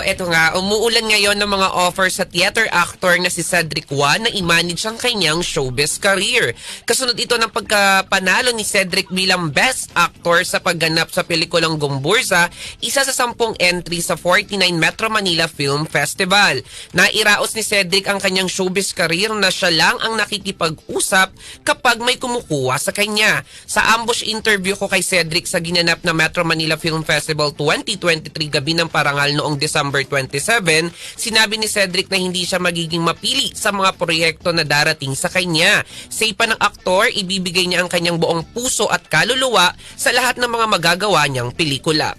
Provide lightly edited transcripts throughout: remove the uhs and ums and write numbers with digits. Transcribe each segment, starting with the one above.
eto nga, umuulan ngayon ng mga offer sa theater actor na si Cedric Juan na i-manage ang kanyang showbiz career. Kasunod ito ng pagkapanalo ni Cedric bilang Best Actor sa pagganap sa pelikulang Gumburza, isa sa 10 entry sa 49 Metro Manila Film Festival. Nairaos ni Cedric ang kanyang showbiz career na siya lang ang nakikipag-usap kapag may kumukuha sa kanya. Sa ambush interview ko kay Cedric sa ginanap na Metro Manila Film Festival 2023 gabi ng parangal noong December 27, sinabi ni Cedric na hindi siya magiging mapili sa mga proyekto na darating sa kanya. Say pa ng aktor, ibibigay niya ang kanyang buong puso at kaluluwa sa lahat ng mga magagawa niyang pelikula.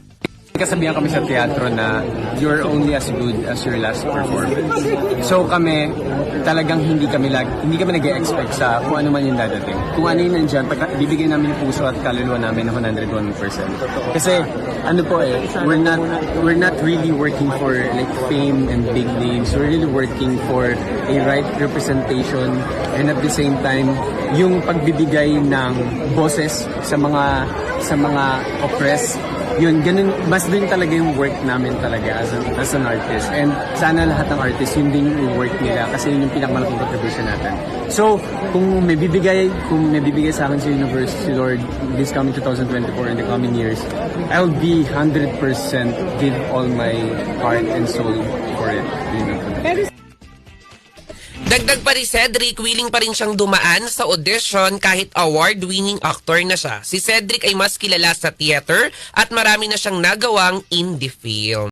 Kasabihan kami sa teatro na you're only as good as your last performance. So kami, talagang hindi kami nag-e-expect sa kung ano man yung dadating. Kung ano yung nandyan, bibigyan namin yung puso at kaluluwa namin ng 101%. Kasi ano po we're not really working for like fame and big names. We're really working for a right representation and at the same time, yung pagbibigay ng boses sa mga oppressed. Yun, ganun, mas din talaga yung work namin talaga as an artist. And sana lahat ng artists, yun din yung work nila kasi yun yung pinakamalaking contribution natin. So, kung may bibigay sa akin sa universe, si Lord, this coming 2024 and the coming years, I'll be 100% give all my heart and soul for it. You know? Dagdag pa rin Cedric, willing pa rin siyang dumaan sa audition kahit award-winning actor na siya. Si Cedric ay mas kilala sa theater at marami na siyang nagawang indie film.